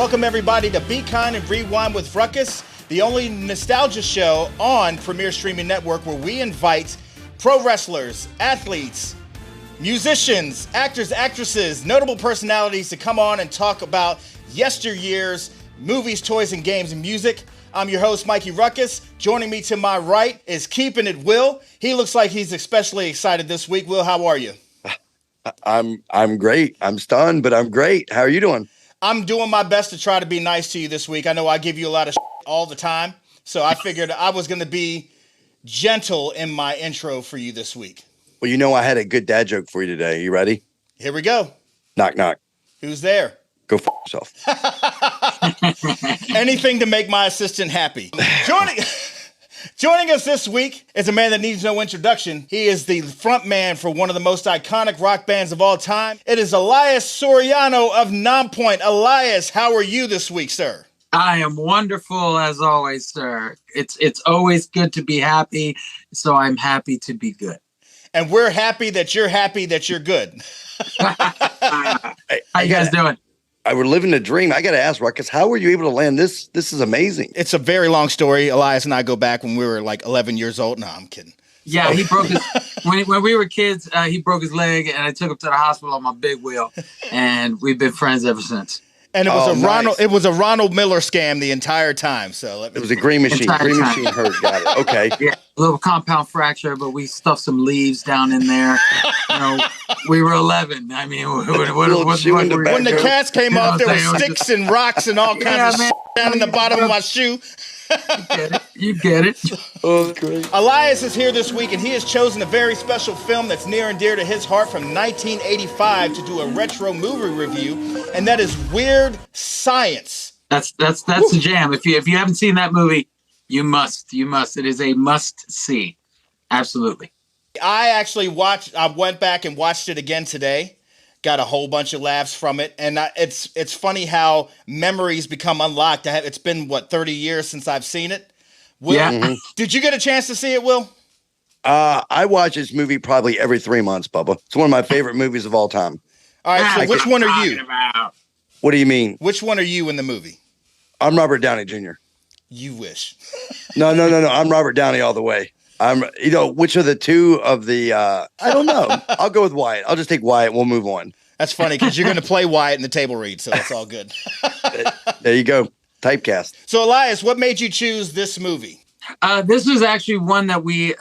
Welcome everybody to Be Kind and Rewind with Rukus, the only nostalgia show on Premier Streaming Network where we invite pro wrestlers, athletes, musicians, actors, actresses, notable personalities to come on and talk about yesteryear's movies, toys, and games and music. I'm your host, Mikey Rukus. Joining me to my right is Keeping It Will. He looks like he's especially excited this week. Will, how are you? I'm great. I'm stunned, but I'm great. How are you doing? I'm doing my best to try to be nice to you this week. I know I give you a lot of all the time, so I figured I was going to be gentle in my intro for you this week. Well, you know, I had a good dad joke for you today. You ready? Here we go. Knock, knock. Who's there? Go f*** yourself. Anything to make my assistant happy. Joining us this week is a man that needs no introduction. He is the front man for one of the most iconic rock bands of all time. It is ELIAS Soriano of Nonpoint. ELIAS, how are you this week, sir? I am wonderful as always, sir. It's always good to be happy, so I'm happy to be good. And we're happy that you're good. How you guys doing? We're living the dream. I got to ask, Rukus, how were you able to land this? This is amazing. It's a very long story. Elias and I go back when we were like 11 years old. No, I'm kidding. Yeah, he broke his when we were kids. He broke his leg, and I took him to the hospital on my big wheel, and we've been friends ever since. And it was a Ronald Miller scam the entire time. So it was a green machine. Green machine hurt. Got it. Okay. Yeah, a little compound fracture, but we stuffed some leaves down in there. You know, we were 11. I mean, when the cats came off, there were sticks and rocks and all kinds of shit down in the bottom of my shoe. You get it. Oh, great. Elias is here this week, and he has chosen a very special film that's near and dear to his heart from 1985 to do a retro movie review, and that is Weird Science. That's the jam. If you haven't seen that movie, you must. It is a must see. Absolutely. I went back and watched it again today. Got a whole bunch of laughs from it, and it's funny how memories become unlocked. It's been 30 years since I've seen it. Will, yeah. Did you get a chance to see it, Will? I watch this movie probably every 3 months, Bubba. It's one of my favorite movies of all time. All right, so which one are you? What do you mean? Which one are you in the movie? I'm Robert Downey Jr. You wish. No. I'm Robert Downey all the way. Which are the two of the, I don't know. I'll go with Wyatt. I'll just take Wyatt. We'll move on. That's funny because you're going to play Wyatt in the table read, so that's all good. There you go. Typecast. So, Elias, what made you choose this movie? This was actually one that we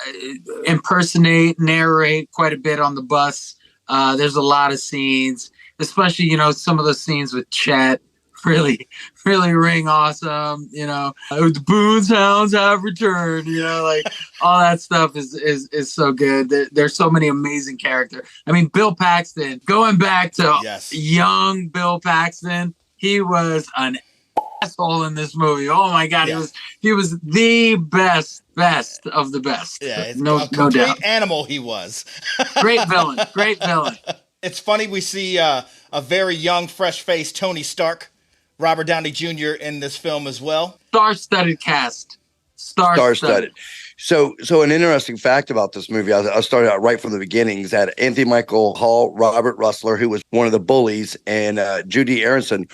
narrate quite a bit on the bus. There's a lot of scenes, especially, some of those scenes with Chet. Really, really ring awesome. The Boone's Hounds have returned. Like all that stuff is so good. There's so many amazing characters. I mean, Bill Paxton. Going back to young Bill Paxton, he was an asshole in this movie. Oh my God, he was the best of the best. Yeah, no doubt. Animal he was. Great villain. It's funny we see a very young, fresh-faced Tony Stark. Robert Downey Jr. in this film as well. Star-studded cast. Star-studded. So an interesting fact about this movie, I'll start out right from the beginning, is that Anthony Michael Hall, Robert Rustler, who was one of the bullies, and Judy Aronson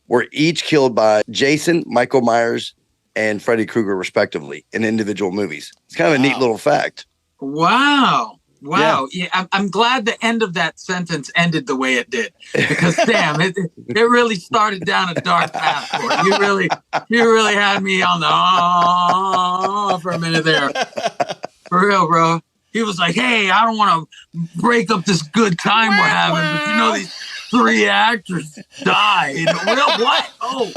were each killed by Jason, Michael Myers, and Freddy Krueger, respectively, in individual movies. It's kind of a neat little fact. Wow. Yeah, I'm glad the end of that sentence ended the way it did, because damn, it really started down a dark path for it. You really had me on the for a minute there. For real, bro. He was like, "Hey, I don't want to break up this good time we're having, but these 3 actors died." What? Oh,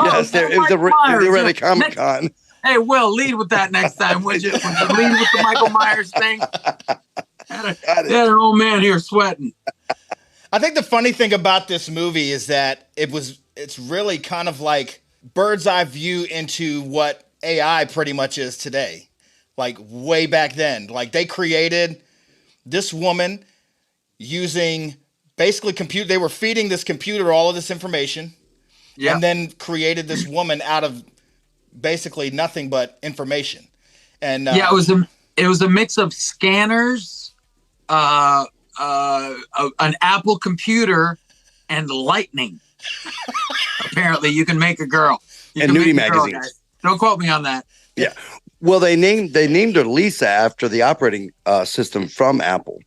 yes, it was a Comic-Con. Hey, Will, lead with that next time, would you? Lead with the Michael Myers thing. Had an old man here sweating. I think the funny thing about this movie is that it's really kind of like bird's eye view into what AI pretty much is today. Like way back then. Like they created this woman using basically they were feeding this computer all of this information and then created this woman out of basically nothing but information. And it was a mix of scanners, an Apple computer, and lightning. Apparently, you can make a girl. And nudie magazines. Don't quote me on that. Yeah. Well, they named her Lisa after the operating system from Apple.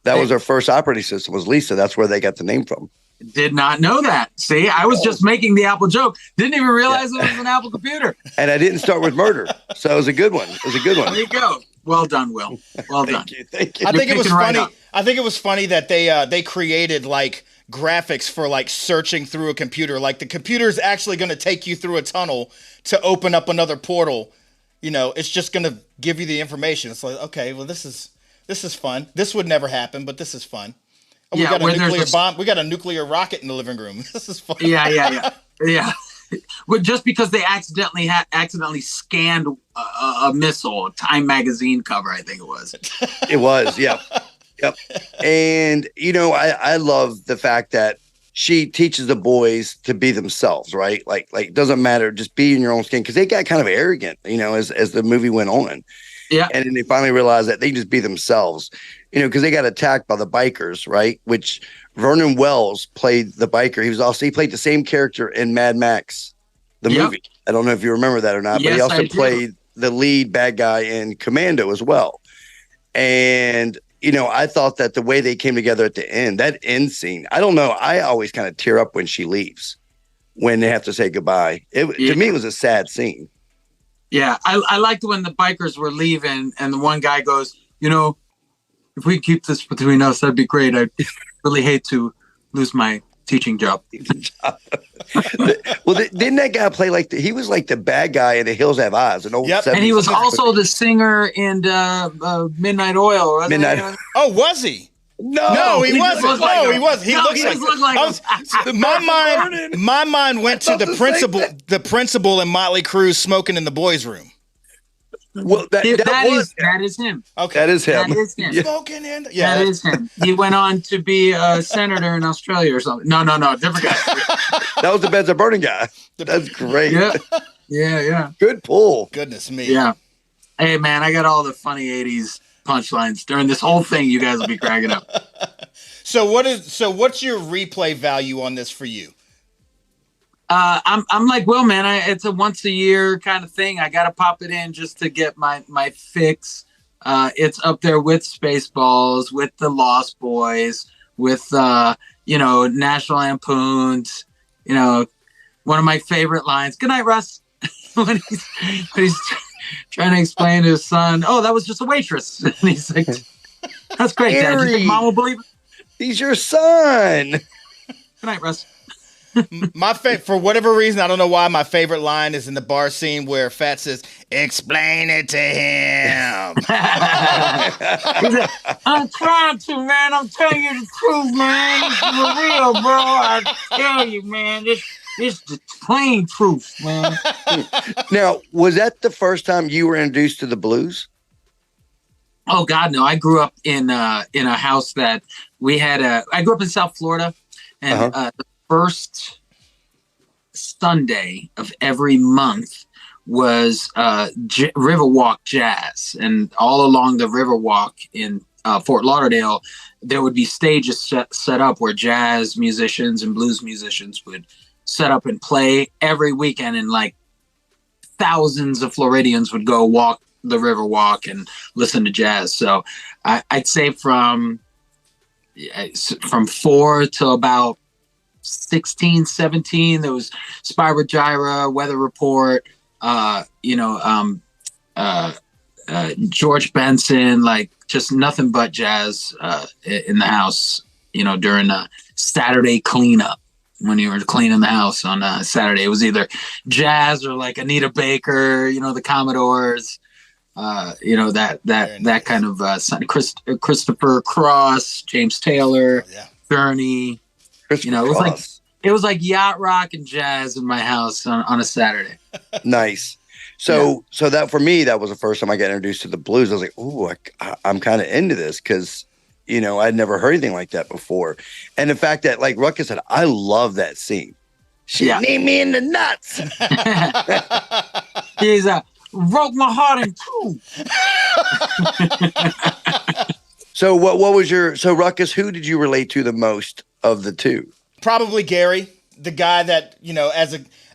That was their first operating system was Lisa. That's where they got the name from. Did not know that. See, I was just making the Apple joke. Didn't even realize it was an Apple computer. And I didn't start with murder. So it was a good one. There you go. Well done, Will. Well done. Thank you. I think it was funny. I think it was funny that they created like graphics for like searching through a computer. Like the computer is actually going to take you through a tunnel to open up another portal. You know, it's just going to give you the information. It's like, okay, well, this is fun. This would never happen, but this is fun. Oh, we got a nuclear bomb. We got a nuclear rocket in the living room. This is fun. Yeah. Well, just because they accidentally scanned a missile, Time magazine cover, I think it was. It was, yeah. Yep. And, you know, I love the fact that she teaches the boys to be themselves, right? Like it doesn't matter, just be in your own skin. Because they got kind of arrogant, you know, as the movie went on. Yeah. And then they finally realized that they just be themselves, you know, because they got attacked by the bikers, right? Which Vernon Wells played the biker. He played the same character in Mad Max, the movie. I don't know if you remember that or not, but he also played the lead bad guy in Commando as well. And, you know, I thought that the way they came together at the end, that end scene, I don't know. I always kind of tear up when she leaves, when they have to say goodbye. To me, it was a sad scene. Yeah, I liked when the bikers were leaving and the one guy goes, you know, if we keep this between us, that'd be great. I really hate to lose my teaching job. Well, didn't that guy play he was like the bad guy in The Hills Have Eyes? And he was also the singer in Midnight Oil. Wasn't Oh, was he? No, he wasn't. He was. He looks like my mind went to the principal in Motley Crue smoking in the boys' room. Well, that is him. Okay, that is him. That is him. Smoking in. That is him. He went on to be a senator in Australia or something. No, different guy. That was the Beds Are Burning guy. That's great. Yeah. Good pull. Goodness me. Yeah. Hey, man, I got all the funny '80s punchlines during this whole thing. You guys will be cracking up. So what's your replay value on this for you? I'm like, well, man, it's a once a year kind of thing. I got to pop it in just to get my fix. It's up there with Spaceballs, with the Lost Boys, with, National Lampoons, one of my favorite lines. Good night, Russ. when he's trying to explain to his son, oh, that was just a waitress. And he's like, that's great, Dad. You think Mom will believe it? He's your son. Good night, Russ. For whatever reason, I don't know why, my favorite line is in the bar scene where Fat says, explain it to him. Like, I'm trying to, man. I'm telling you the truth, man. This is for real, bro. I tell you, man. This the plain truth, man. Now, was that the first time you were introduced to the blues? Oh, God, no. I grew up in a house that we had I grew up in South Florida, and the first Sunday of every month was Riverwalk Jazz. And all along the Riverwalk in Fort Lauderdale, there would be stages set up where jazz musicians and blues musicians would set up and play every weekend. And like thousands of Floridians would go walk the Riverwalk and listen to jazz. So I'd say from 4 to about 16, 17, there was Spyro Gyra, Weather Report, George Benson, like just nothing but jazz in the house, during a Saturday cleanup. When you were cleaning the house on a Saturday, it was either jazz or like Anita Baker, the Commodores, that kind of Christopher Cross, James Taylor, Bernie. It was like yacht rock and jazz in my house on a Saturday. Nice. So that for me, that was the first time I got introduced to the blues. I was like, ooh, I'm kind of into this because, I'd never heard anything like that before. And the fact that, like Rukus said, I love that scene. She need me in the nuts. He's broke my heart in two. So what was so Rukus, who did you relate to the most of the two? Probably Gary. the guy that,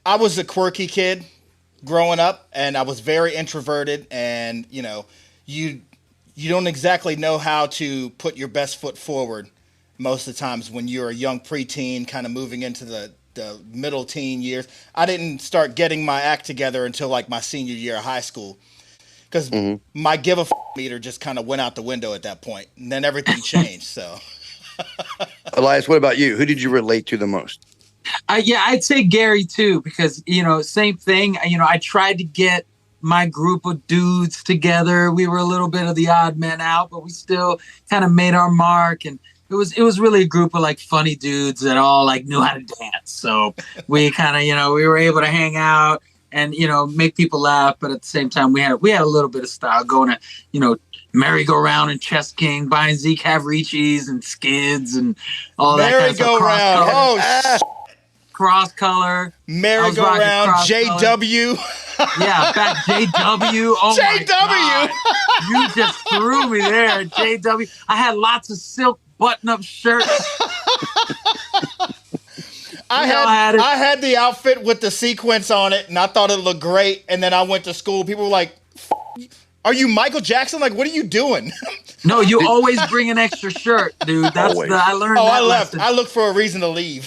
I was a quirky kid growing up, and I was very introverted, and, you don't exactly know how to put your best foot forward most of the times when you're a young preteen kind of moving into the middle teen years. I didn't start getting my act together until like my senior year of high school, because my give a meter just kind of went out the window at that point, and then everything changed. So, Elias, what about you? Who did you relate to the most? Yeah, I'd say Gary too, because same thing. I tried to get my group of dudes together. We were a little bit of the odd men out, but we still kind of made our mark, and it was really a group of like funny dudes that all like knew how to dance. So we kind of we were able to hang out and make people laugh, but at the same time we had a little bit of style, going to merry-go-round and Chess King, buying Zeke Havrichis and Skids and all that kind of stuff. Merry-go-round. Cross color. Merry-go-round. JW. Yeah, back JW. Oh JW. My God. You just threw me there, JW. I had lots of silk button-up shirts. I had the outfit with the sequence on it, and I thought it looked great. And then I went to school. People were like, "Are you Michael Jackson? Like, what are you doing?" No, you always bring an extra shirt, dude. I learned. Oh, that I left. lesson. I looked for a reason to leave.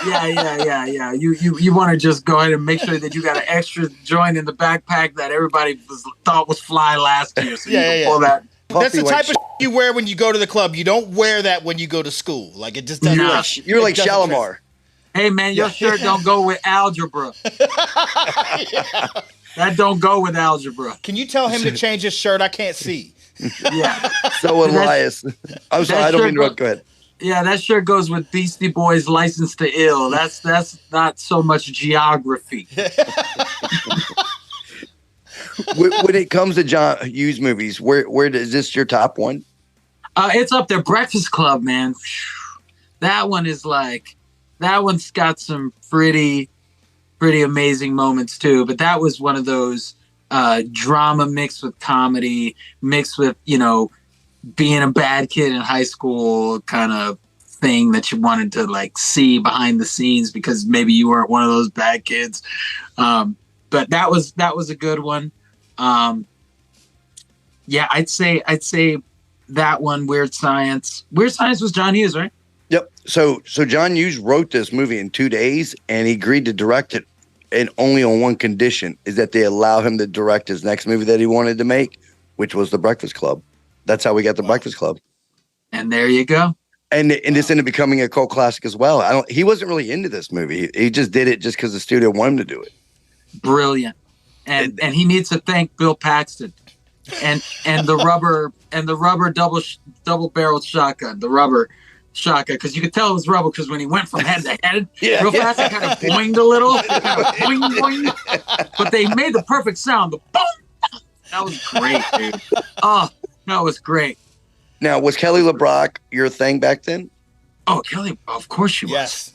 Yeah. You want to just go ahead and make sure that you got an extra joint in the backpack that everybody thought was fly last year. So you can pull that. That's the type of you wear when you go to the club. You don't wear that when you go to school. Like, it just doesn't. You're like Shalimar. Hey man, your shirt don't go with algebra. That don't go with algebra. Can you tell him to change his shirt? I can't see. Yeah. So Elias, I'm sorry, I don't mean to interrupt. Go ahead. Yeah, that shirt goes with Beastie Boys' License to Ill. That's not so much geography. When it comes to John Hughes movies, where is this your top one? It's up there. Breakfast Club, man. That one's got some pretty amazing moments too. But that was one of those drama mixed with comedy, mixed with being a bad kid in high school kind of thing that you wanted to like see behind the scenes because maybe you weren't one of those bad kids. But that was a good one. Yeah, I'd say that one. Weird Science. Weird Science was John Hughes, right? Yep. So John Hughes wrote this movie in 2 days, and he agreed to direct it, and only on one condition, is that they allow him to direct his next movie that he wanted to make, which was The Breakfast Club. That's how we got The Breakfast Club. And there you go. And this ended up becoming a cult classic as well. He wasn't really into this movie. He just did it just because the studio wanted him to do it. Brilliant. And he needs to thank Bill Paxton and the rubber double barreled shotgun, the rubber shotgun, because you could tell it was rubber because when he went from head to head real fast, it kind of boinged a little, boing, boing. But they made the perfect sound. The boom. That was great, dude. Oh, that was great. Now, was Kelly LeBrock your thing back then? Oh, Kelly, of course she was. Yes.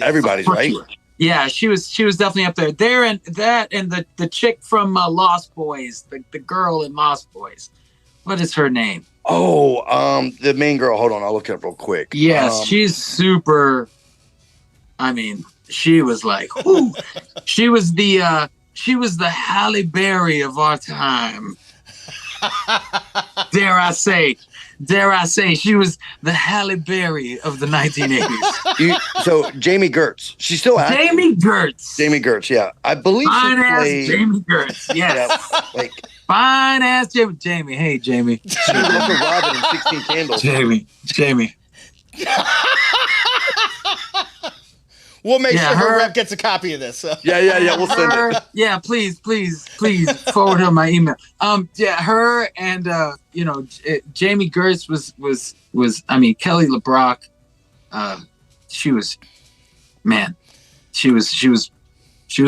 Everybody's right. Yeah, she was definitely up there. There and that and the chick from Lost Boys, the girl in Lost Boys. What is her name? Oh, the main girl. Hold on, I'll look it up real quick. Yes, she's super. I mean, she was like, whoo. She was the Halle Berry of our time. Dare I say, she was the Halle Berry of the 1980s. So Jamie Gertz, she's still active. Jamie Gertz, yeah, I believe fine she ass played Jamie Gertz. Yes, yeah, like fine ass Jamie. Hey, Jamie. She was also Robin in 16 Candles. Jamie. We'll make sure her rep gets a copy of this. So. Yeah. We'll send it. Yeah, please forward her my email. Yeah, her and Jamie Gertz was. I mean, Kelly LeBrock. She was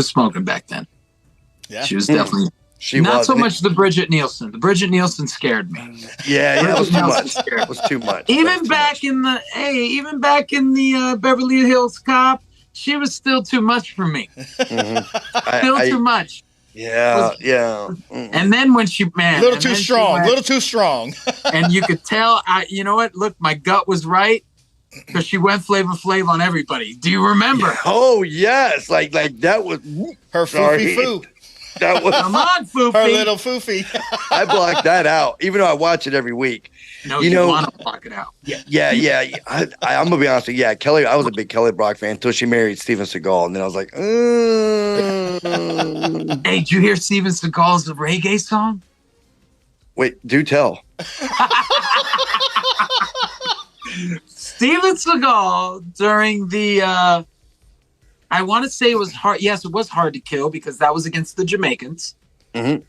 smoking back then. Yeah, she was definitely. Not so much the Bridget Nielsen. The Bridget Nielsen scared me. Yeah, that was too much. It was too much. Even back in the Beverly Hills Cop. She was still too much for me. Mm-hmm. Too much. Yeah. Mm-hmm. And then when she, man. A little too strong. And you could tell, you know what? Look, my gut was right. because she went Flavor Flav on everybody. Do you remember? Oh yes, like that was her foofy foo. That was come on, foofy. Her little foofy. I blocked that out, even though I watch it every week. No, you want to block it out. Yeah. I'm gonna be honest with you. Yeah, Kelly. I was a big Kelly Brock fan until she married Steven Seagal, and then I was like, Hey, did you hear Steven Seagal's reggae song? Wait, do tell. Steven Seagal during the I want to say it was hard. Yes, it was Hard to Kill because that was against the Jamaicans. Mm-hmm.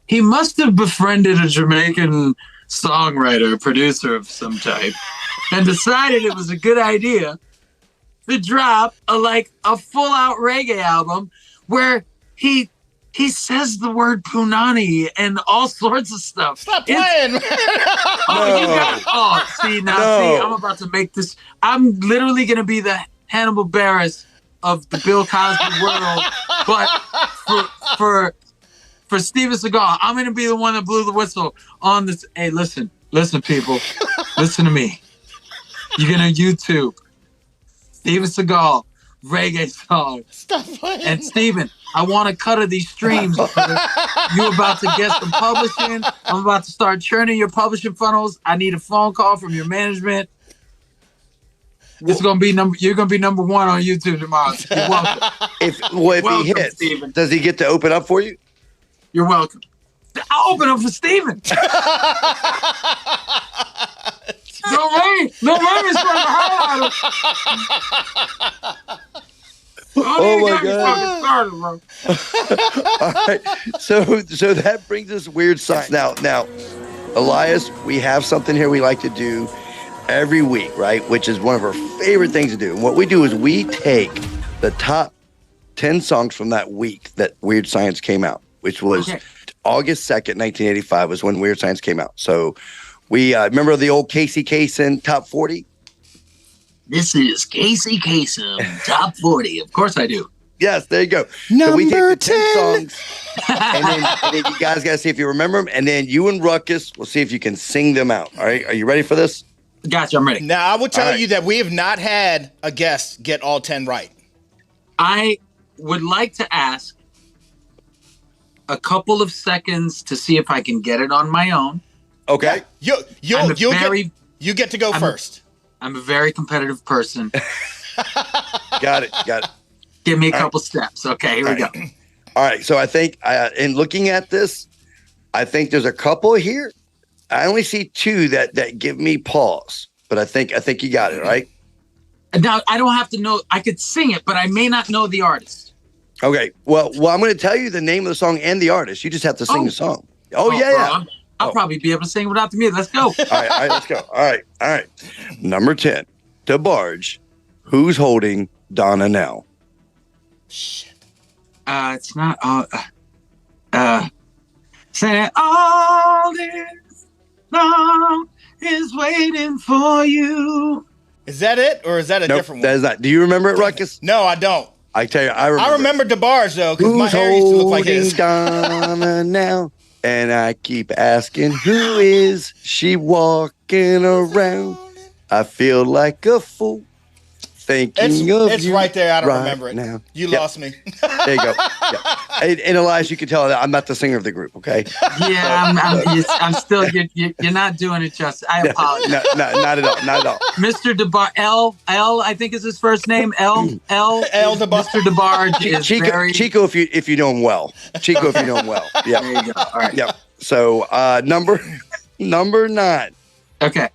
He must have befriended a Jamaican songwriter, producer of some type, and decided it was a good idea to drop a full-out reggae album where he says the word punani and all sorts of stuff. Stop playing, man. See, I'm about to make this. I'm literally going to be the Hannibal Buress of the Bill Cosby world, but for Steven Seagal, I'm going to be the one that blew the whistle on this. Hey, listen, people, listen to me. You're going to YouTube Steven Seagal reggae song. Stop playing. And Steven, I want a cut of these streams. You're about to get some publishing. I'm about to start churning your publishing funnels. I need a phone call from your management. It's gonna be you're gonna be number one on YouTube tomorrow. You're welcome. If welcome, he hits, Steven. Does he get to open up for you? You're welcome. I'll open up for Steven. No rain is going to highlight him. Oh my God! All right, so that brings us weird science. Now, Elias, we have something here we like to do every week, right? Which is one of our favorite things to do. And what we do is we take the top 10 songs from that week that Weird Science came out, which was August 2nd, 1985 was when Weird Science came out. So we remember the old Casey Kasem top 40? This is Casey Kasem top 40. Of course I do. Yes, there you go. So we take the 10 songs, and then you guys got to see if you remember them, and then you and Rukus will see if you can sing them out. All right, are you ready for this? Gotcha, I'm ready. Now, I will tell you that we have not had a guest get all 10 right. I would like to ask a couple of seconds to see if I can get it on my own. Okay. You get to go first. I'm a very competitive person. Got it. Give me a couple steps. Okay, here we go. All right. So I think in looking at this, I think there's a couple here. I only see two that give me pause, but I think you got it, right? Now, I don't have to know. I could sing it, but I may not know the artist. Okay. Well, I'm going to tell you the name of the song and the artist. You just have to sing the song. Yeah. I'll probably be able to sing without the music. Let's go. All right, let's go. All right. Number 10, DeBarge. Who's holding Donna now? Shit. It's not say all this long is waiting for you. Is that it, or is that a different one? That is not. Do you remember it, Rukus? No, I don't. I tell you, I remember DeBarge though, because my hair used to look like his. Donna now, and I keep asking, who is she walking around? I feel like a fool. It's right there. I don't remember it. Now. You lost me. There you go. And Elias, you can tell that I'm not the singer of the group. Okay. Yeah, I'm still. You're not doing it justice. I apologize. No, not at all. Not at all. Mr. DeBarge, L, I think is his first name. L. DeBarge. Mr. DeBarge is Chico, if you know him well. Chico, if you know him well. Yeah. There you go. All right. Yeah. So number 9. Okay.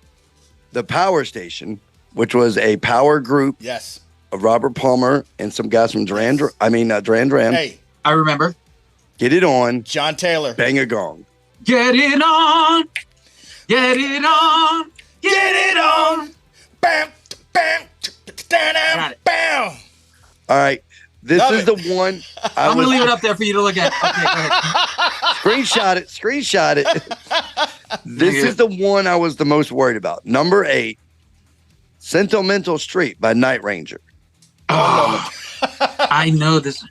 The Power Station, which was a power group. Yes. Of Robert Palmer and some guys from Duran Duran. Hey. I remember. Get It On. John Taylor. Bang a Gong. Get it on. Get it on. Get it on. Bam, bam, bam, bam. All right. This is the one. I'm going to leave it up there for you to look at. Okay, go ahead. Screenshot it. This is the one I was the most worried about. Number 8. Sentimental Street by Night Ranger. Oh, I know this.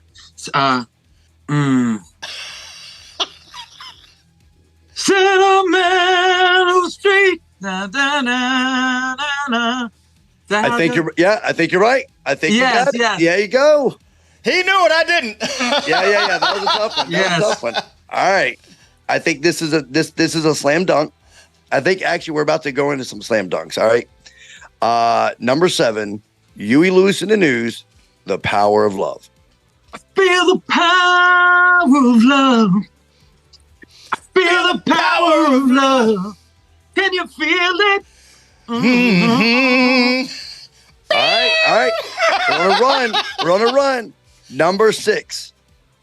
Sentimental Street. Na, na, na, na, na. I think you're right. I think you got it. There you go. He knew it. I didn't. Yeah. That was a tough one. That was a tough one. All right. I think this is a slam dunk. I think actually we're about to go into some slam dunks. All right. Number 7, Huey Lewis in the News, The Power of Love. I feel the power of love. I feel the power of love. Can you feel it? Mm-hmm. All right. We're on a run. Number 6,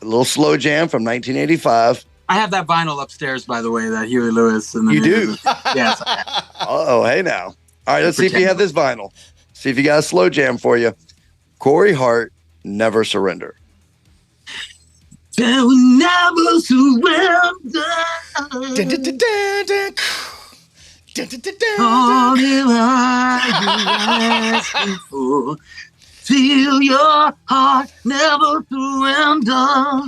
a little slow jam from 1985. I have that vinyl upstairs, by the way, that Huey Lewis. And you do? Yes. Oh, hey now. All right, let's see if you have this vinyl. See if you got a slow jam for you. Corey Hart, Never Surrender. They will never surrender. All I asking for. Feel your heart, never surrender.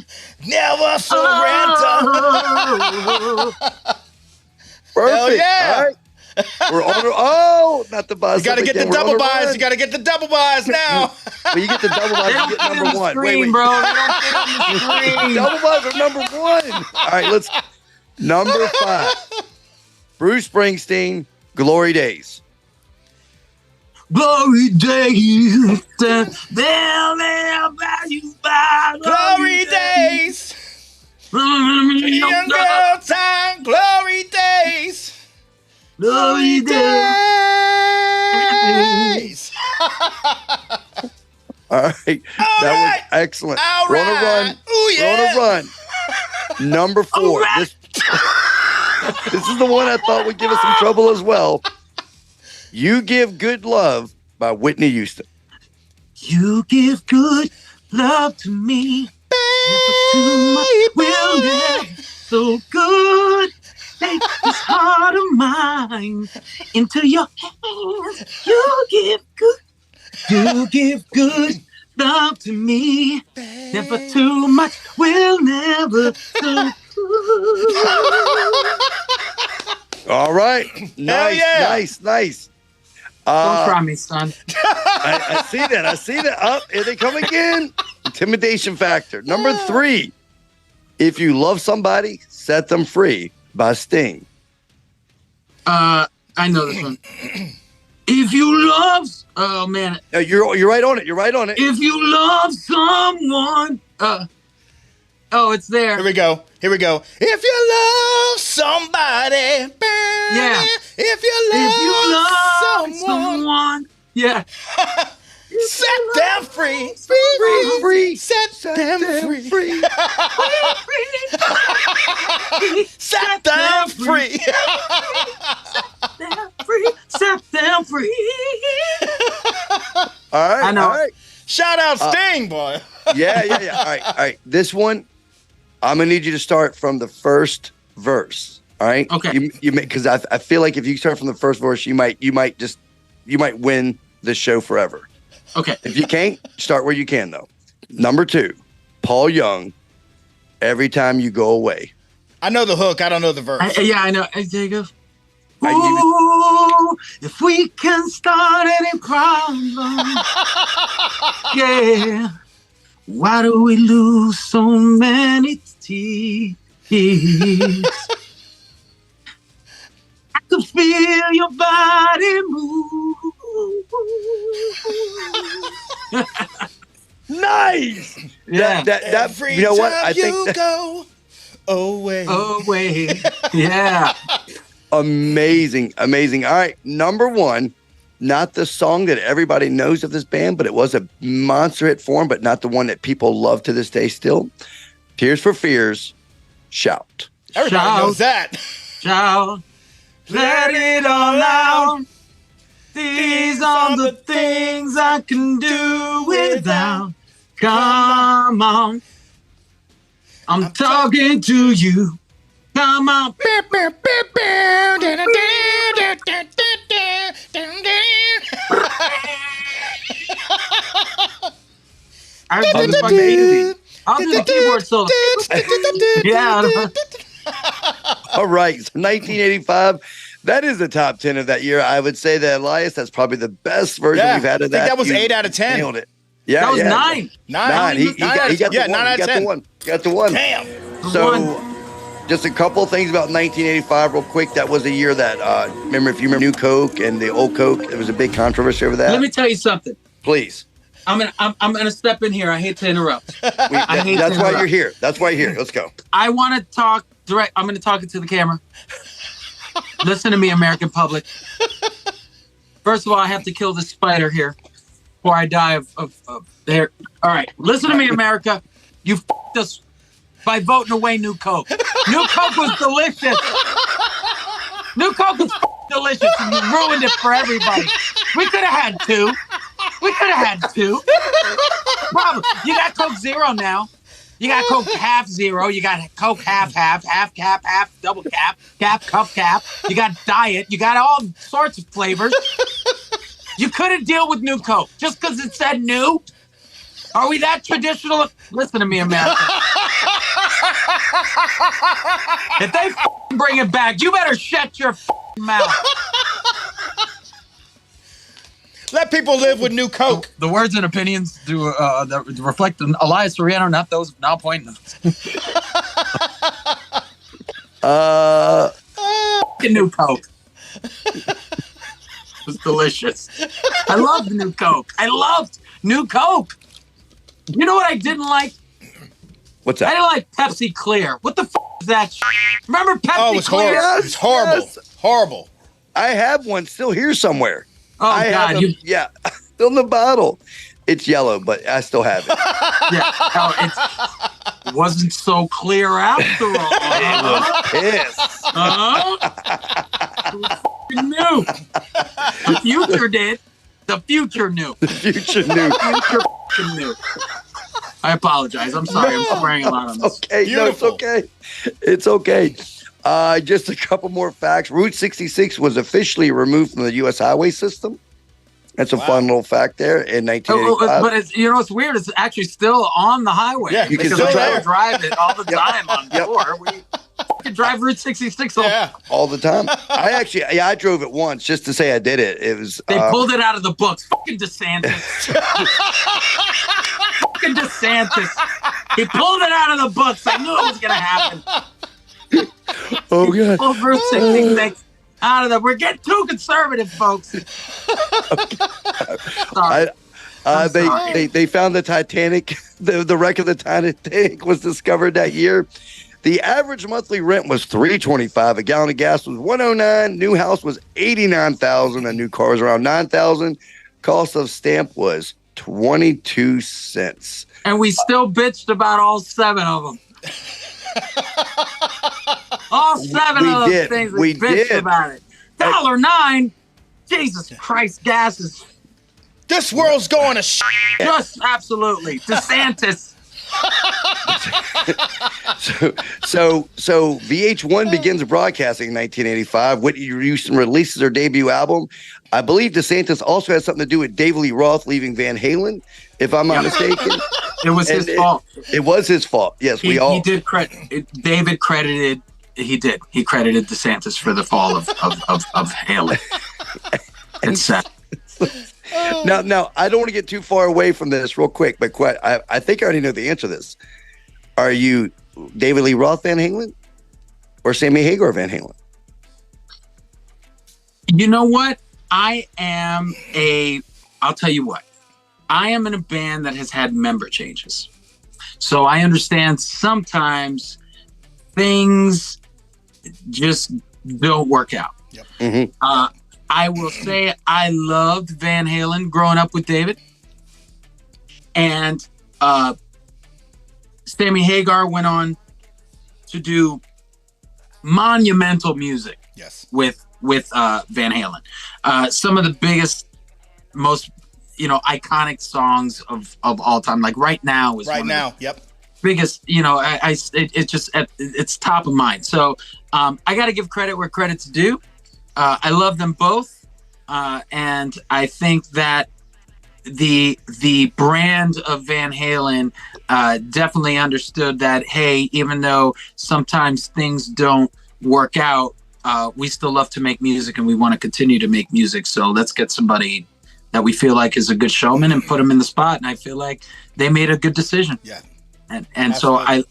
Never surrender. Perfect. Hell yeah. All right. We're on. Not the buzz. You got to get the double buys. You got to get the double buys now. Well, you get the double buys. You get number 1. Wait, bro. They don't fit on the screen. Double buys are number 1. All right, let's. Number 5. Bruce Springsteen, Glory Days. Glory days, they'll never you by Glory days. Young girl time, glory days. Glory days. All right. That was excellent. We're on a run. Ooh, yeah. We're on a run. Number 4. This is the one I thought would give us some trouble as well. You Give Good Love by Whitney Houston. You give good love to me. Never too much. Will never so good. Take this heart of mine into your hands. You give good love to me. Never too much. Will never so good. All right. Nice. Don't try me, son. I see that. Up, here they come again. Intimidation factor. Number 3. If You Love Somebody, Set Them Free by Sting. I know this one. If you love, oh man, you're right on it. If you love someone, it's there. Here we go. If you love somebody, yeah. If you love someone, yeah. Set them free. Set them free. Set them free. Set them free. All right. I know. All right. Shout out Sting, boy. Yeah. All right. This one, I'm gonna need you to start from the first verse. All right. Okay. You because I feel like if you start from the first verse, you might win the show forever. Okay. If you can't, start where you can though. Number 2, Paul Young, Every Time You Go Away. I know the hook. I don't know the verse. I know. There you go. Ooh, if we can start any problem, yeah. Why do we lose so many tears? I can feel your body move. Nice. Yeah. That you know what? I think that, go away. Yeah. Amazing. All right, number 1, not the song that everybody knows of this band, but it was a monster hit for them, but not the one that people love to this day still. Tears for Fears, Shout. Everybody knows that. Shout. Let it all out. These are the things I can do without. Come on. I'm talking to you. Come on. Amazing. I'll do the keyboard solo. Yeah. All right. So 1985, That is the top 10 of that year. I would say that, Elias, that's probably the best version we've had of that. I think that was 8 out of 10. Nailed it. Yeah, that was 9. 9. He got the 9 out of 10. Got the one. Damn. So, just a couple of things about 1985 real quick. That was a year that, remember New Coke and the old Coke, there was a big controversy over that. Let me tell you something. Please. I'm gonna step in here. I hate to interrupt. That's why you're here. That's why you're here. Let's go. I want to talk direct. I'm going to talk it to the camera. Listen to me, American public. First of all, I have to kill this spider here before I die of hair. All right, listen to me, America. You f***ed us by voting away New Coke. New Coke was delicious. New Coke was delicious, and you ruined it for everybody. We could have had 2. Problem. You got Coke Zero now. You got Coke half zero. You got Coke half cap, double cap, cup cap. You got diet. You got all sorts of flavors. You couldn't deal with New Coke just because it said new. Are we that traditional? Listen to me, America. If they bring it back, you better shut your mouth. Let people live with New Coke. The words and opinions do that reflect Elias Soriano, not those of Nonpoint. New Coke. It was delicious. I loved New Coke. You know what I didn't like? What's that? I didn't like Pepsi Clear. What the f*** is that shit? Remember Pepsi it was Clear? Horrible. It was horrible. Yes. Horrible. I have one still here somewhere. Oh, God. Yeah, still in the bottle. It's yellow, but I still have it. Yeah. Oh, it wasn't so clear after all. It was piss. It was f***ing new. The future did. The future knew. The future knew. Future knew. I apologize. I'm sorry. I'm swearing a lot on this. Okay. Beautiful. No, it's okay. It's okay. Just a couple more facts. Route 66 was officially removed from the U.S. highway system. That's a fun little fact there in 1985. But it's, you know what's weird? It's actually still on the highway. Yeah, you can because still we drive it all the time on tour. We can drive Route 66 all the time. I drove it once just to say I did it. It was They pulled it out of the books. Fucking DeSantis. Fucking DeSantis. He pulled it out of the books. I knew it was going to happen. Oh, God. Pulled Route 66 out of the... We're getting too conservative, folks. Sorry. They found the Titanic. The wreck of the Titanic was discovered that year. The average monthly rent was $3.25. A gallon of gas was $1.09. New house was $89,000. A new car was around $9,000. Cost of stamp was 22 cents. And we still bitched about all 7 of them. All 7 of those things we bitched about it. $1.09. Jesus Christ, gas is... This world's going to shit. Just absolutely. DeSantis. So VH1 begins broadcasting in 1985. Whitney Houston releases her debut album. I believe DeSantis also has something to do with David Lee Roth leaving Van Halen, if I'm not mistaken. It was his fault. It was his fault. Yes, He did David credited. He did. He credited DeSantis for the fall of Halen. It's sad. Now, I don't want to get too far away from this real quick, but I think I already know the answer to this. Are you David Lee Roth Van Halen or Sammy Hagar Van Halen? You know what? I'll tell you what. I am in a band that has had member changes. So I understand sometimes things just don't work out. Yep. Mm-hmm. I will say I loved Van Halen growing up with David. And Sammy Hagar went on to do monumental music with Van Halen. Some of the biggest, most iconic songs of all time. Like Right Now is biggest. It's top of mind. So I got to give credit where credit's due. I love them both, and I think that the brand of Van Halen definitely understood that, hey, even though sometimes things don't work out, we still love to make music and we want to continue to make music. So let's get somebody that we feel like is a good showman and put them in the spot. And I feel like they made a good decision. Yeah. And so I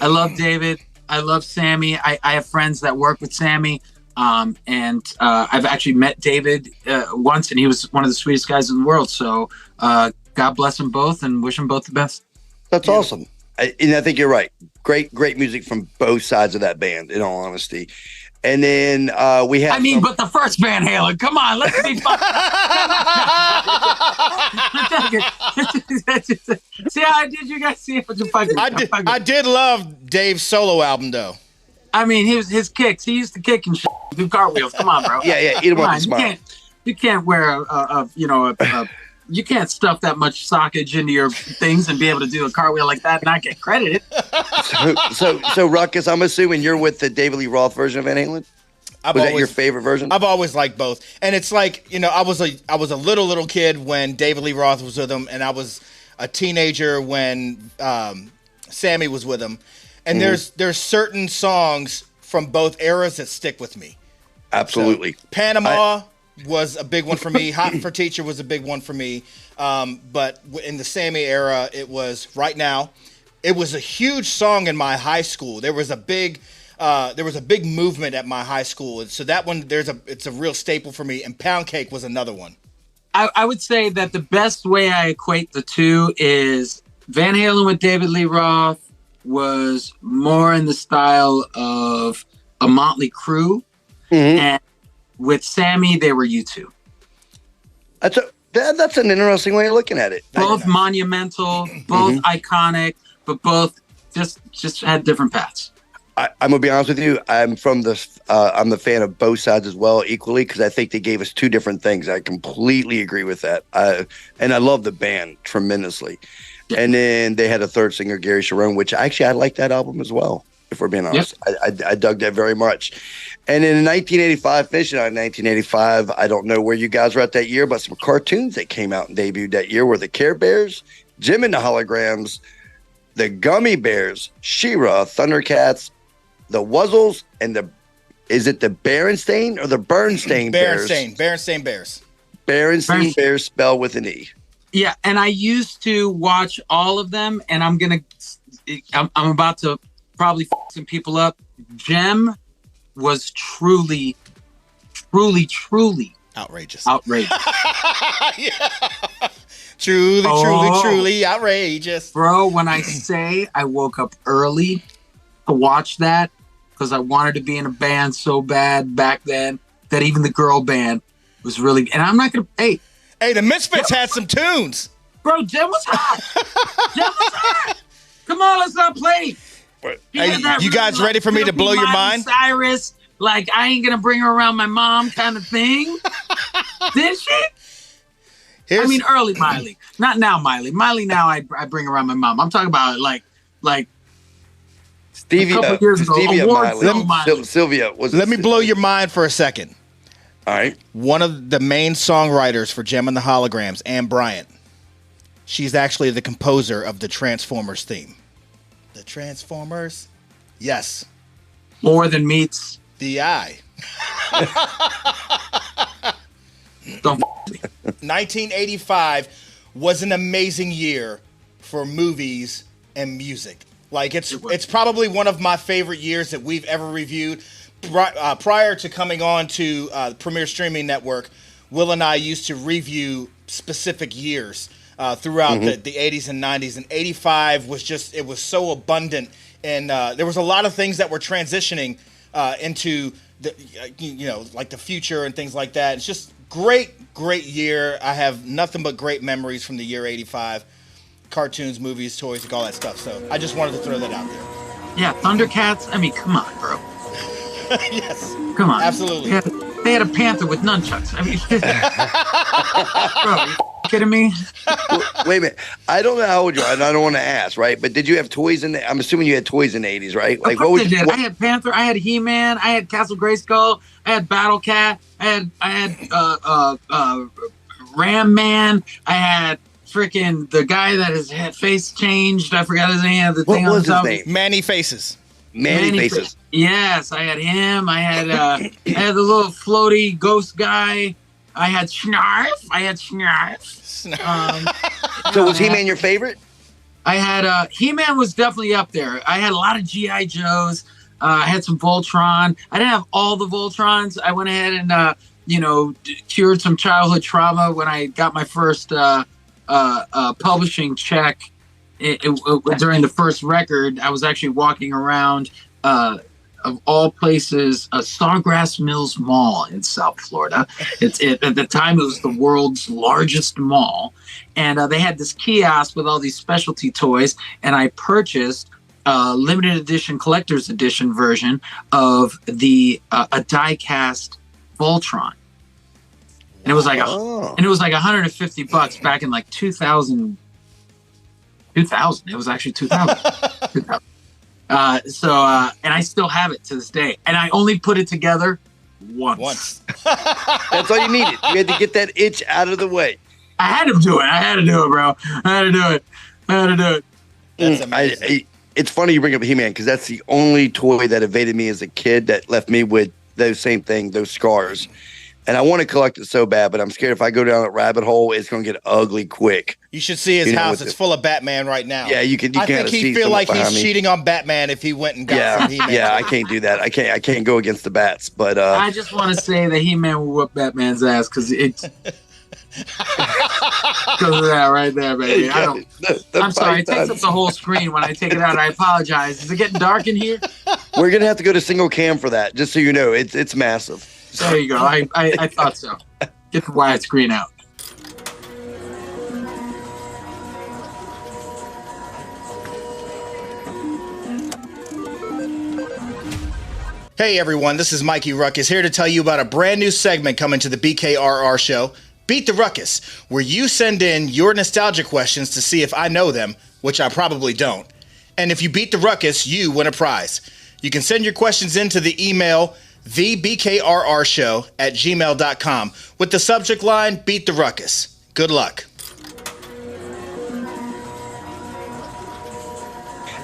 love David. I love Sammy. I have friends that work with Sammy. And I've actually met David once, and he was one of the sweetest guys in the world. So God bless them both and wish them both the best. That's awesome. And I think you're right. Great music from both sides of that band, in all honesty. And then we have. I mean, but the first Van Halen. Come on, let's be fun. See how I did? You guys see it? I did love Dave's solo album, though. I mean, his kicks. He used to kick and shit, do cartwheels. Come on, bro. Yeah. Eat him up and smile. You can't wear you can't stuff that much sockage into your things and be able to do a cartwheel like that and not get credited. So Rukus, I'm assuming you're with the David Lee Roth version of Van Halen? Was that your favorite version? I've always liked both. And it's like, I was a little kid when David Lee Roth was with him, and I was a teenager when Sammy was with him. And there's certain songs from both eras that stick with me. Absolutely. So, Panama was a big one for me. Hot for Teacher was a big one for me. But in the Sammy era, it was Right Now. It was a huge song in my high school. There was a big movement at my high school. And so that one, it's a real staple for me. And Pound Cake was another one. I would say that the best way I equate the two is Van Halen with David Lee Roth was more in the style of a Motley Crue. And with Sammy, they were U2. That's an interesting way of looking at it. Both monumental, both iconic, but both just had different paths. I'm gonna be honest with you. I'm the fan of both sides as well, equally, because I think they gave us two different things. I completely agree with that. And I love the band tremendously. Yeah. And then they had a third singer, Gary Cherone, which I like that album as well. If we're being honest, I dug that very much. And in 1985, finishing out in 1985, I don't know where you guys were at that year, but some cartoons that came out and debuted that year were the Care Bears, Jim and the Holograms, the Gummy Bears, She-Ra, Thundercats, the Wuzzles, and is it the Berenstain or the Bernstein Bears? Berenstain Bears. Berenstain Bears spelled with an E. Yeah, and I used to watch all of them, and I'm about to probably f some people up. Jem was truly outrageous. Yeah. Truly outrageous. Bro, when I say I woke up early to watch that because I wanted to be in a band so bad back then that even the girl band was really, and I'm not going to, Hey, the Misfits had some tunes. Bro, Jem was hot. Come on, let's not play. Hey, you guys ready for me to blow your mind? Cyrus, like, I ain't going to bring her around my mom kind of thing. Did she? I mean, early Miley. Not now Miley. Miley now I bring around my mom. I'm talking about like Stevia, a couple years ago. Miley. Sylvia. Let me blow your mind for a second. All right. One of the main songwriters for Jem and the Holograms, Ann Bryant, she's actually the composer of the Transformers theme. The Transformers? Yes. More than meets the eye. Don't 1985 was an amazing year for movies and music. Like, it's probably one of my favorite years that we've ever reviewed. Prior to coming on to Premier Streaming Network, Will and I used to review specific years throughout the 80s and 90s. And 85 was it was so abundant. And there was a lot of things that were transitioning into like the future and things like that. It's just great year. I have nothing but great memories from the year 85. Cartoons, movies, toys, like all that stuff. So I just wanted to throw that out there. Yeah, Thundercats. I mean, come on, bro. Yes. Come on. Absolutely. They had a panther with nunchucks. I mean, bro, are you kidding me? Wait a minute. I don't know how old you are, and I don't want to ask, right? But did you have toys I'm assuming you had toys in the 80s, right? Like, what was I had Panther, I had He-Man, I had Castle Grayskull, I had Battle Cat, I had Ram Man, I had freaking the guy that his face changed. I forgot his name. What was his name? Manny Faces. Manny Faces. Yes, I had him. I had the little floaty ghost guy. I had Snarf. So was He-Man your favorite? I had He-Man was definitely up there. I had a lot of G.I. Joes. I had some Voltron. I didn't have all the Voltrons. I went ahead and cured some childhood trauma when I got my first publishing check. During the first record, I was actually walking around, of all places, Sawgrass Mills Mall in South Florida. At the time, it was the world's largest mall. And they had this kiosk with all these specialty toys. And I purchased a limited edition, collector's edition version of a die-cast Voltron. And it was like $150 back in like 2000. It was actually 2000. And I still have it to this day. And I only put it together once. That's all you needed. You had to get that itch out of the way. I had to do it, bro. I had to do it. That's amazing. It's funny you bring up He-Man because that's the only toy that evaded me as a kid that left me with those scars. And I want to collect it so bad, but I'm scared if I go down that rabbit hole, it's going to get ugly quick. You should see his house. It's full of Batman right now. Yeah, you can. I think he'd feel like he's cheating on Batman if he went and got some He-Man. Yeah, I can't do that. I can't go against the bats. But I just want to say that He-Man will whoop Batman's ass because it's because of that right there, baby. I'm sorry. It takes up the whole screen when I take it out. I apologize. Is it getting dark in here? We're gonna have to go to single cam for that, just so you know. It's massive. There you go. I thought so. Get the widescreen out. Hey everyone, this is Mikey Rukus here to tell you about a brand new segment coming to the BKRR Show, Beat the Ruckus, where you send in your nostalgia questions to see if I know them, which I probably don't. And if you beat the ruckus, you win a prize. You can send your questions in to the email thebkrrshow@gmail.com with the subject line, Beat the Ruckus. Good luck.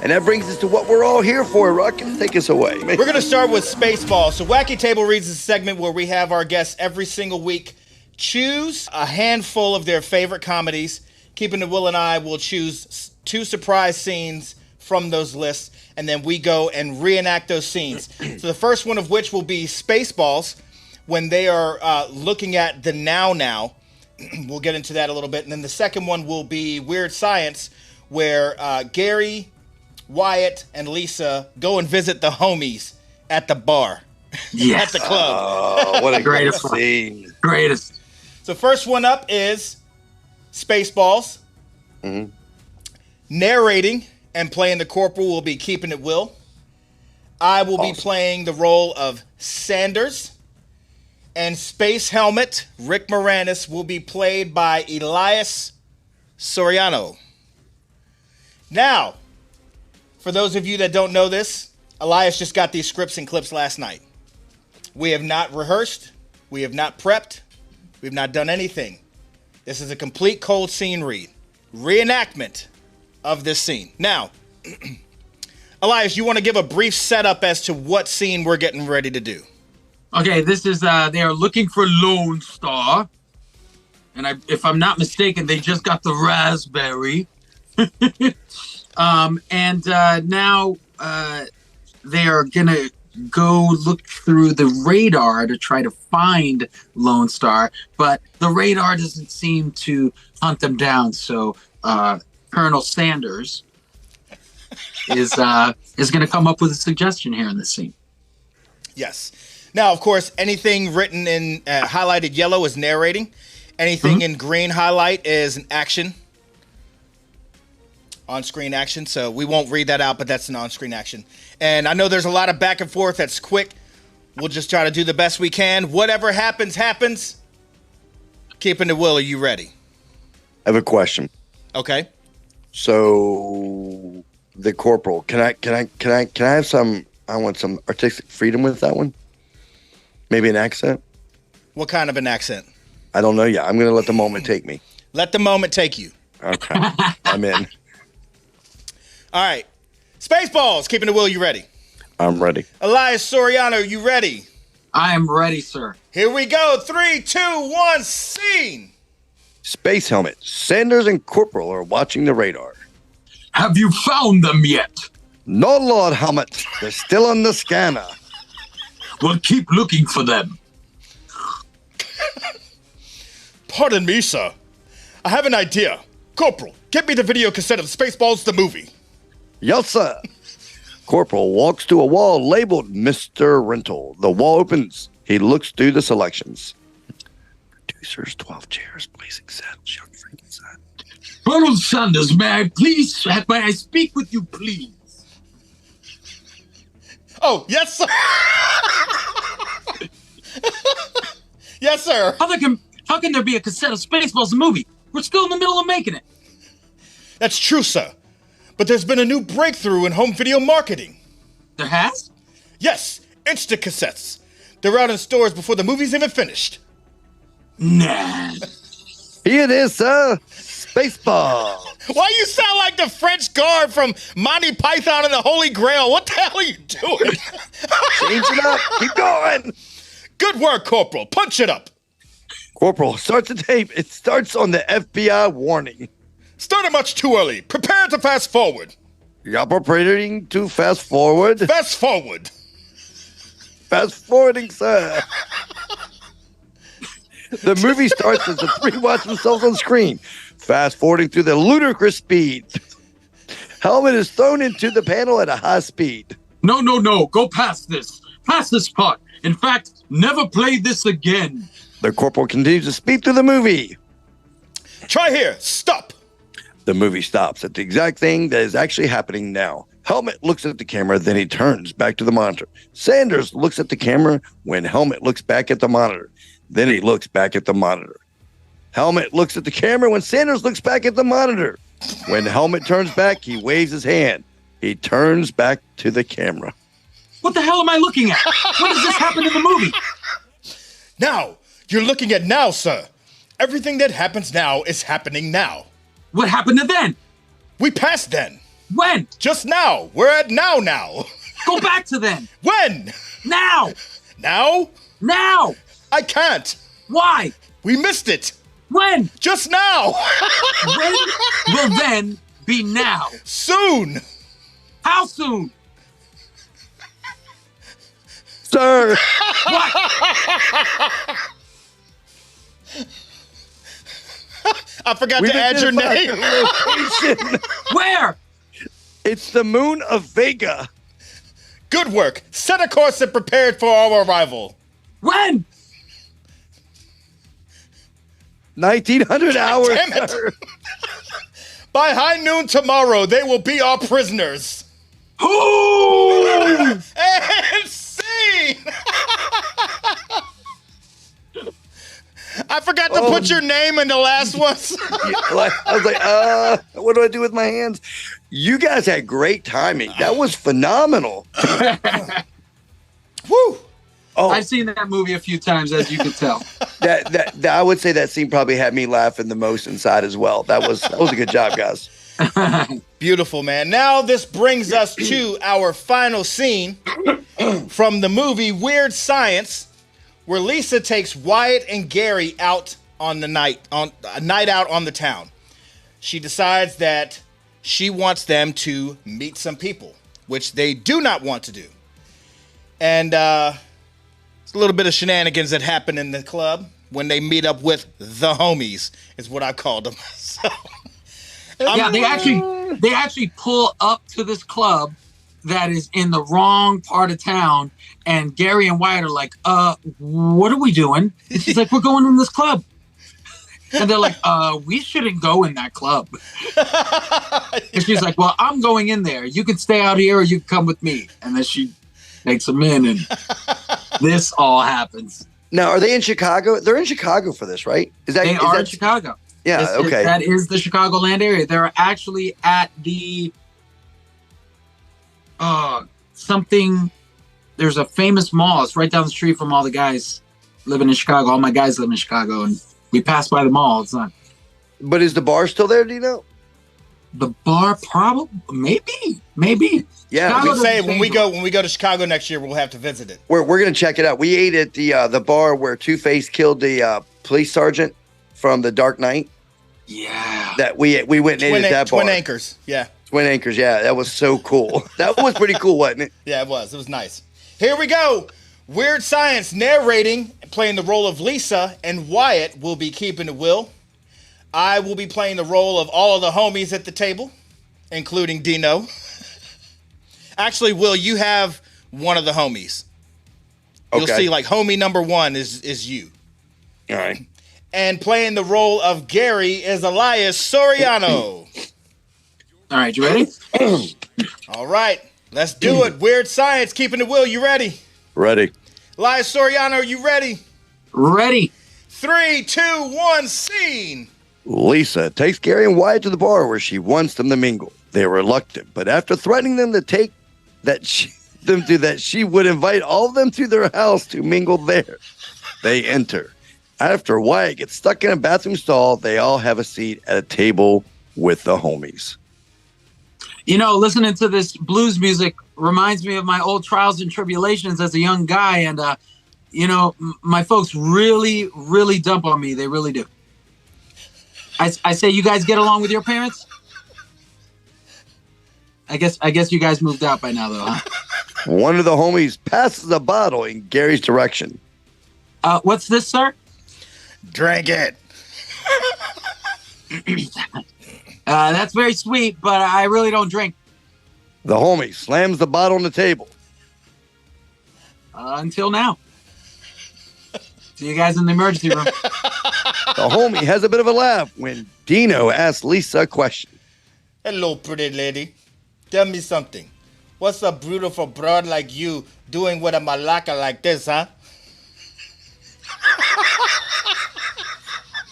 And that brings us to what we're all here for. Ruckus, take us away. We're going to start with Spaceballs. So Wacky Table Reads is a segment where we have our guests every single week choose a handful of their favorite comedies. Keeping It Will and I will choose 2 surprise scenes from those lists, and then we go and reenact those scenes. So the first one of which will be Spaceballs, when they are looking at the now. We'll get into that a little bit. And then the second one will be Weird Science, where Gary, Wyatt, and Lisa go and visit the homies at the bar, at the club. Oh, what a great scene. Greatest. So first one up is Spaceballs. Mm-hmm. Narrating and playing the corporal will be Keeping It Will. I will be playing the role of Sanders. And Space Helmet, Rick Moranis, will be played by ELIAS Soriano. Now, for those of you that don't know this, Elias just got these scripts and clips last night. We have not rehearsed. We have not prepped. We've not done anything. This is a complete cold scene read. Reenactment of this scene. Now, Elias, you want to give a brief setup as to what scene we're getting ready to do? Okay, this is, they are looking for Lone Star. And if I'm not mistaken, they just got the raspberry. Now they are going to go look through the radar to try to find Lone Star, but the radar doesn't seem to hunt them down. So Colonel Sanders is going to come up with a suggestion here in this scene. Yes. Now, of course, anything written in highlighted yellow is narrating. Anything in green highlight is an action. On-screen action. So we won't read that out, but that's an on-screen action. And I know there's a lot of back and forth that's quick. We'll just try to do the best we can. Whatever happens, happens. Keeping It Will, are you ready? I have a question. Okay. So the corporal, can I have some, I want some artistic freedom with that one? Maybe an accent? What kind of an accent? I don't know yet. I'm going to let the moment take me. Let the moment take you. Okay. I'm in. All right. Spaceballs, Keeping It Will, you ready? I'm ready. Elias Soriano, you ready? I am ready, sir. Here we go. 3, 2, 1, scene. Space helmet. Sanders and Corporal are watching the radar. Have you found them yet? No, Lord Helmet. They're still on the scanner. Well, keep looking for them. Pardon me, sir. I have an idea. Corporal, get me the video cassette of Spaceballs the movie. Yes, sir. Corporal walks to a wall labeled Mr. Rental. The wall opens. He looks through the selections. Producers, 12 chairs, blazing saddles, young Frankenstein. Colonel Sanders, may I speak with you, please? Oh, yes, sir. Yes, sir. How can there be a cassette of Spaceballs the movie? We're still in the middle of making it. That's true, sir. But there's been a new breakthrough in home video marketing. There has? Yes, Insta cassettes. They're out in stores before the movie's even finished. Nah. Here it is, sir. Spaceball. Why you sound like the French guard from Monty Python and the Holy Grail? What the hell are you doing? Change it up. Keep going. Good work, Corporal. Punch it up. Corporal, start the tape. It starts on the FBI warning. Started much too early. Prepare to fast forward. You're preparing to fast forward. Fast forward. Fast forwarding, sir. The movie starts as the three watch themselves on screen, fast forwarding through the ludicrous speed. Helmet is thrown into the panel at a high speed. No. Go past this. Past this part. In fact, never play this again. The corporal continues to speed through the movie. Try here. Stop. The movie stops at the exact thing that is actually happening now. Helmet looks at the camera, then he turns back to the monitor. Sanders looks at the camera when Helmet looks back at the monitor. Then he looks back at the monitor. Helmet looks at the camera when Sanders looks back at the monitor. When Helmet turns back, he waves his hand. He turns back to the camera. What the hell am I looking at? When does this happen in the movie? Now. You're looking at now, sir. Everything that happens now is happening now. What happened to then? We passed then. When? Just now. We're at now. Go back to then. When? Now. Now? Now. I can't. Why? We missed it. When? Just now. When will then be now? Soon. How soon? Sir. What? I forgot to add your name. Where? It's the moon of Vega. Good work. Set a course and prepared for our arrival. When? 1900 hours. Damn it. By high noon tomorrow, they will be our prisoners. Ooh! And scene. I forgot to put your name in the last one. I was like, what do I do with my hands? You guys had great timing. That was phenomenal. Woo! Oh, I've seen that movie a few times, as you can tell. that I would say that scene probably had me laughing the most inside as well. That was a good job, guys. Beautiful, man. Now this brings us to our final scene from the movie Weird Science, where Lisa takes Wyatt and Gary out on a night out on the town. She decides that she wants them to meet some people, which they do not want to do. And it's a little bit of shenanigans that happen in the club when they meet up with the homies, is what I called them. So, yeah, they actually pull up to this club that is in the wrong part of town, and Gary and Wyatt are like, what are we doing? And she's like, we're going in this club. And they're like, we shouldn't go in that club. And she's like, well, I'm going in there. You can stay out here or you can come with me. And then she takes them in, and this all happens. Now, are they in Chicago? They're in Chicago for this, right? They are in Chicago. Yeah, okay. That is the Chicagoland area. They're actually at the there's a famous mall. It's right down the street from all the guys living in Chicago. All my guys live in Chicago, and we pass by the mall. It's not. But is the bar still there? Do you know? The bar, probably, maybe. Yeah, We say when we go to Chicago next year, we'll have to visit it. we're gonna check it out. We ate at the bar where Two-Face killed the police sergeant from The Dark Knight. Yeah. That we went and ate at that bar. Twin Anchors, yeah. Twin Anchors, yeah, that was so cool. That was pretty cool, wasn't it? Yeah, it was. It was nice. Here we go. Weird Science narrating, playing the role of Lisa, and Wyatt will be keeping the wheel. I will be playing the role of all of the homies at the table, including Dino. Actually, Will, you have one of the homies. You'll see, like, homie number one is you. All right. And playing the role of Gary is Elias Soriano. All right, you ready? All right, let's do it. Weird Science, keeping the wheel. You ready? Ready. Elias Soriano, are you ready? Ready. 3, 2, 1, scene. Lisa takes Gary and Wyatt to the bar where she wants them to mingle. They're reluctant, but after threatening them to take she would invite all of them to their house to mingle there. They enter. After Wyatt gets stuck in a bathroom stall, they all have a seat at a table with the homies. You know, listening to this blues music reminds me of my old trials and tribulations as a young guy. And, you know, my folks really, really dump on me. They really do. I say, you guys get along with your parents? I guess you guys moved out by now, though, huh? One of the homies passes a bottle in Gary's direction. What's this, sir? Drink it. That's very sweet, but I really don't drink. The homie slams the bottle on the table. Until now. See you guys in the emergency room. The homie has a bit of a laugh when Dino asks Lisa a question. Hello, pretty lady. Tell me something. What's a beautiful broad like you doing with a malacca like this, huh?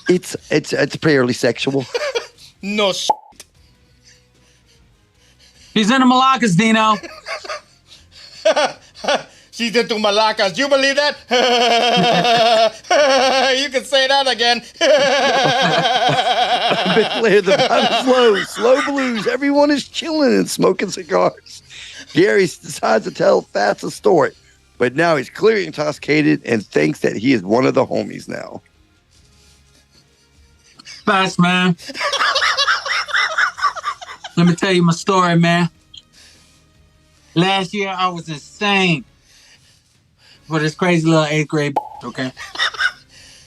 It's purely sexual. No shit. He's into malacas, Dino. She's into malacas. You believe that? You can say that again. A bit later, the bottom slow blues. Everyone is chilling and smoking cigars. Gary decides to tell Fats a story, but now he's clearly intoxicated and thinks that he is one of the homies now. Fats, man. Let me tell you my story, man. Last year, I was insane for this crazy little 8th grade, okay?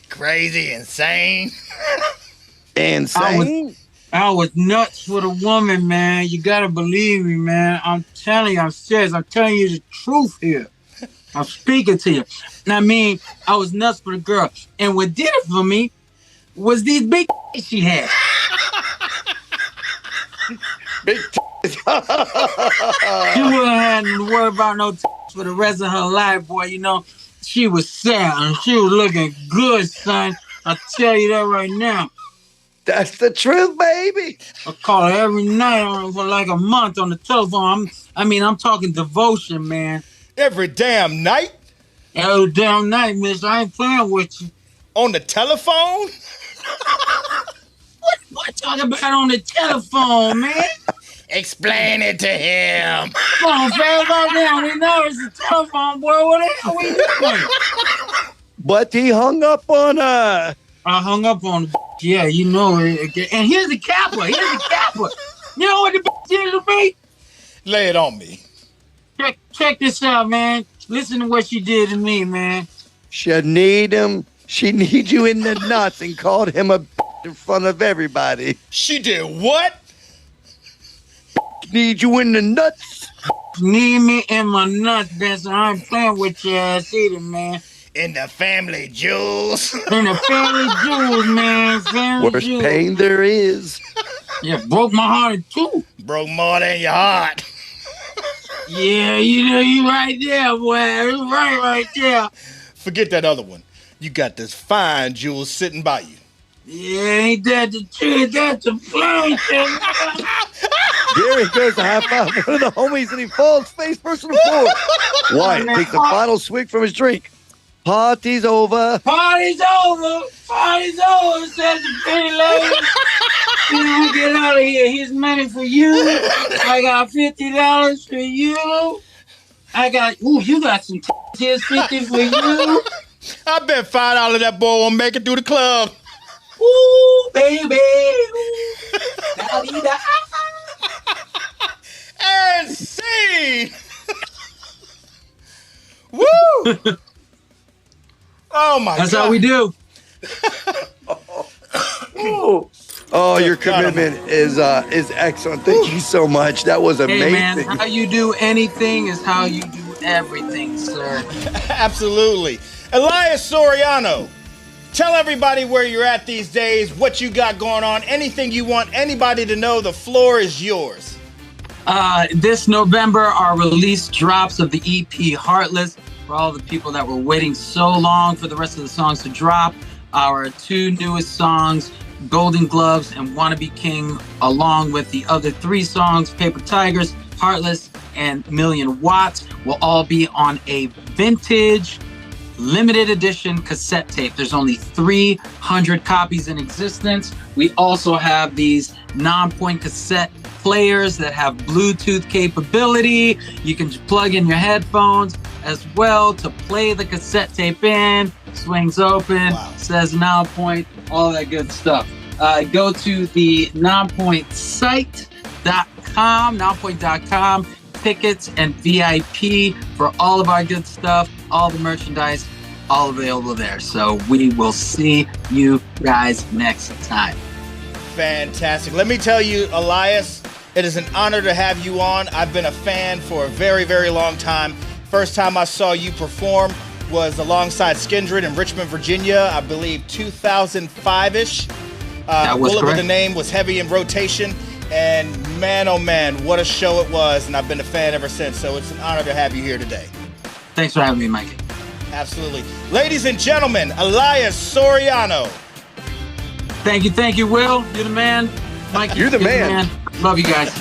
Crazy, insane. Insane? I was nuts with a woman, man. You gotta believe me, man. I'm telling you, I'm serious. I'm telling you the truth here. I'm speaking to you. I mean, I was nuts for the girl. And what did it for me was these big she had. Big She wouldn't have to worry about no for the rest of her life, boy. You know, she was sad and she was looking good, son. I'll tell you that right now. That's the truth, baby. I call her every night for like a month on the telephone. I'm talking devotion, man. Every damn night? Every damn night, miss. I ain't playing with you. On the telephone? What talking about on the telephone, man? Explain it to him. Come on, fam. Down. We know it's the telephone, boy. What the hell we doing? But he hung up on her. I hung up on the yeah, you know it. And here's the capper. You know what the did to me? Lay it on me. Check this out, man. Listen to what she did to me, man. She need you in the nuts and called him a in front of everybody. She did what? Need you in the nuts. Need me in my nuts, Benson. I ain't playing with your ass either, man. In the family jewels. In the family jewels, man. Family Worst jewels. pain there is. Yeah, broke my heart in two. Broke more than your heart. Yeah, you know, you right there, boy. You right there. Forget that other one. You got this fine jewel sitting by you. Yeah, ain't that the truth? That's the flame thing. Gary goes to high five one of the homies and he falls face first on the floor. Wyatt takes a final swig from his drink. Party's over. Party's over. Party's over, says the pretty lady. you. Get out of here. Here's money for you. I got $50 for you. You got some here's 50 for you. I bet $5 that boy won't make it through the club. Ooh, baby. Ooh. And scene. Woo! Oh my God. That's how we do. Oh, your commitment is excellent. Thank you so much. That was amazing. Hey man, how you do anything is how you do everything, sir. Absolutely. ELIAS Soriano, tell everybody where you're at these days, what you got going on, anything you want anybody to know. The floor is yours. This November, our release drops of the EP Heartless. For all the people that were waiting so long for the rest of the songs to drop, our 2 newest songs, Golden Gloves and Wanna Be King, along with the other 3 songs, Paper Tigers, Heartless, and Million Watts, will all be on a vintage limited edition cassette tape. There's only 300 copies in existence. We also have these Nonpoint cassette players that have Bluetooth capability. You can just plug in your headphones as well to play the cassette tape in. Swings open, says Nonpoint, all that good stuff. Go to the nonpointsite.com, nonpoint.com, tickets and VIP for all of our good stuff, all the merchandise, all available there. So we will see you guys next time. Fantastic. Let me tell you, ELIAS, it is an honor to have you on. I've been a fan for a very, very long time. First time I saw you perform was alongside Skindred in Richmond, Virginia, I believe 2005-ish. That was Bullet correct. with the Name was heavy in rotation, and man, oh man, what a show it was, and I've been a fan ever since, so it's an honor to have you here today. Thanks for having me, Mikey. Absolutely. Ladies and gentlemen, ELIAS Soriano. Thank you, Will. You're the man. Mikey, You're the man. Love you guys.